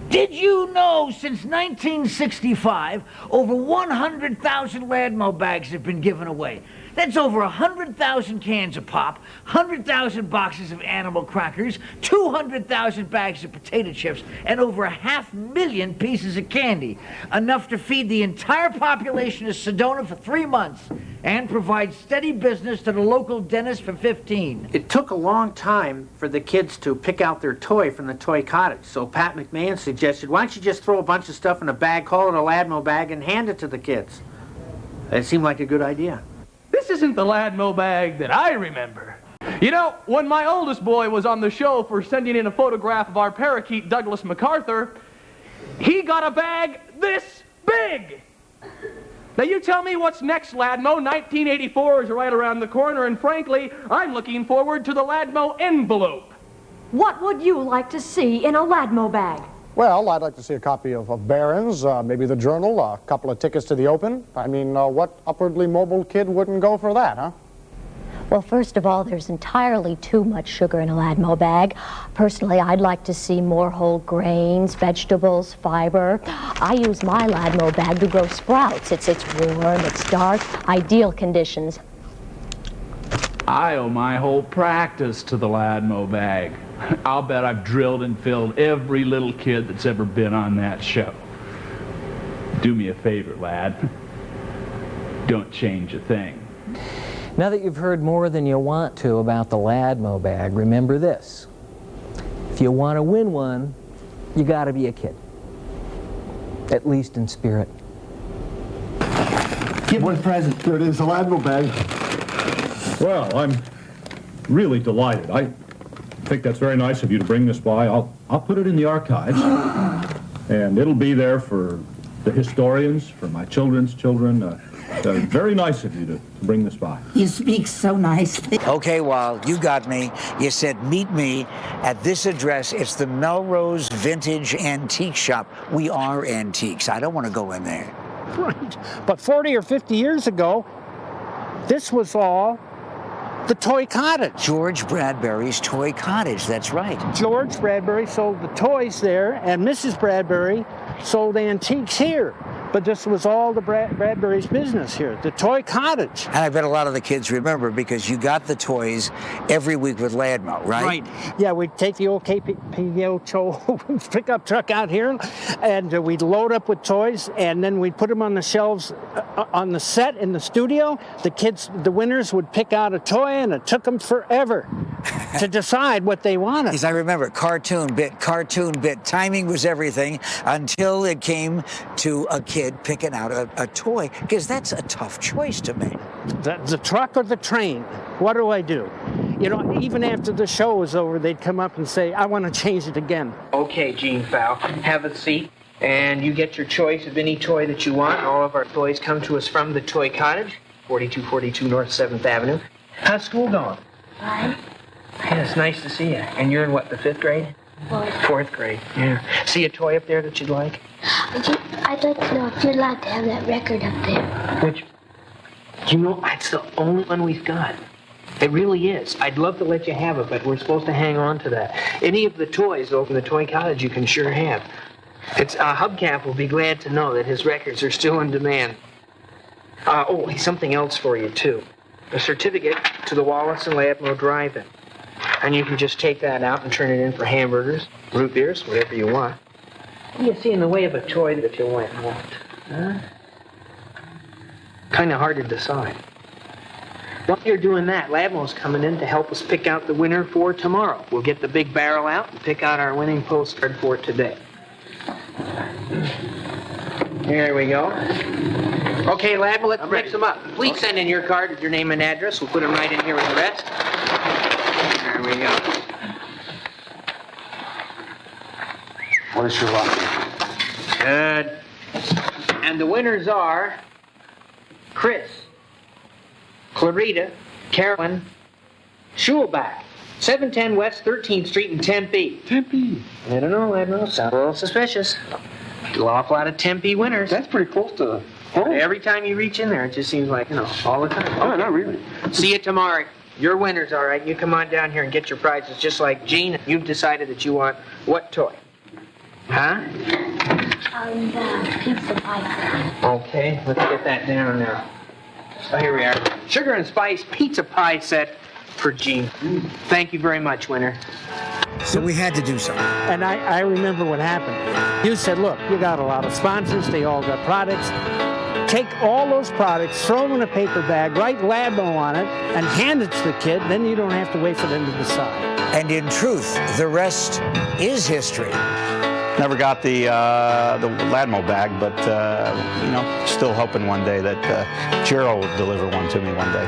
Did you know since 1965, over 100,000 Ladmo bags have been given away? That's over 100,000 cans of pop, 100,000 boxes of animal crackers, 200,000 bags of potato chips, and over 500,000 pieces of candy. Enough to feed the entire population of Sedona for 3 months and provide steady business to the local dentist for 15. It took a long time for the kids to pick out their toy from the toy cottage, so Pat McMahon suggested, why don't you just throw a bunch of stuff in a bag, call it a Ladmo bag, and hand it to the kids? It seemed like a good idea. This isn't the Ladmo bag that I remember. You know, when my oldest boy was on the show for sending in a photograph of our parakeet, Douglas MacArthur, he got a bag this big. Now you tell me what's next, Ladmo. 1984 is right around the corner, and frankly, I'm looking forward to the Ladmo envelope. What would you like to see in a Ladmo bag? Well, I'd like to see a copy of Barron's, maybe the Journal, a couple of tickets to the Open. I mean, what upwardly mobile kid wouldn't go for that, huh? Well, first of all, there's entirely too much sugar in a Ladmo bag. Personally, I'd like to see more whole grains, vegetables, fiber. I use my Ladmo bag to grow sprouts. It's warm, it's dark, ideal conditions. I owe my whole practice to the Ladmo bag. I'll bet I've drilled and filled every little kid that's ever been on that show. Do me a favor, lad. Don't change a thing. Now that you've heard more than you want to about the Ladmo bag, remember this. If you want to win one, you got to be a kid. At least in spirit. Give one present. There it is, the Ladmo bag. Well, I'm really delighted. I think that's very nice of you to bring this by. I'll put it in the archives, and it'll be there for the historians, for my children's children. Very nice of you to bring this by. You speak so nicely. Okay, well, you got me. You said, meet me at this address. It's the Melrose Vintage Antique Shop. We are antiques. I don't want to go in there. Right. But 40 or 50 years ago, this was all the toy cottage. George Bradbury's Toy Cottage, that's right. George Bradbury sold the toys there, and Mrs. Bradbury sold antiques here. But this was all the Bradbury's business here, the toy cottage. And I bet a lot of the kids remember because you got the toys every week with Ladmo, right? Right. Yeah, we'd take the old KPO pickup truck out here, and we'd load up with toys, and then we'd put them on the shelves on the set in the studio. The kids, the winners, would pick out a toy, and it took them forever to decide what they wanted. Because I remember cartoon bit. Timing was everything until it came to a kid picking out a toy, because that's a tough choice to make. The truck or the train? What do I do? You know, even after the show was over, they'd come up and say, I want to change it again. Okay, Gene Fowl, have a seat, and you get your choice of any toy that you want. All of our toys come to us from the Toy Cottage, 4242 North 7th Avenue. How's school going? Fine. Yeah, it's nice to see you. And you're in what, the 5th grade? Fourth grade, yeah. See a toy up there that you'd like? I'd like to know if you're allowed to have that record up there. Which, you know, it's the only one we've got. It really is. I'd love to let you have it, but we're supposed to hang on to that. Any of the toys, though, from the Toy Cottage, you can sure have. Hubcap will be glad to know that his records are still in demand. Something else for you, too. A certificate to the Wallace Ladmo Drive-In. And you can just take that out and turn it in for hamburgers, root beers, whatever you want. What do you see in the way of a toy that you might want? Huh? Kind of hard to decide. While you're doing that, Ladmo's coming in to help us pick out the winner for tomorrow. We'll get the big barrel out and pick out our winning postcard for today. Here we go. Okay, Ladmo, let's mix them up. Please send in your card with your name and address. We'll put them right in here with the rest. There we go. What is your luck? Good. And the winners are Chris, Clarita, Carolyn, Schulbach, 710 West 13th Street in Tempe. Tempe? I don't know, Ladmo. Sounds a little suspicious. An awful lot of Tempe winners. That's pretty close to home. Every time you reach in there, it just seems like, all the time. Oh, not really. See you tomorrow. Your winners, all right. You come on down here and get your prizes just like Gene. You've decided that you want what toy? Huh? Pizza pie. Okay, let's get that down now. Oh, here we are. Sugar and spice pizza pie set for Gene. Thank you very much, Winter. So we had to do something. And I remember what happened. You said, look, you got a lot of sponsors. They all got products. Take all those products, throw them in a paper bag, write Ladmo on it, and hand it to the kid. Then you don't have to wait for them to decide. And in truth, the rest is history. Never got the Ladmo bag, but you know, still hoping one day that Gerald will deliver one to me one day.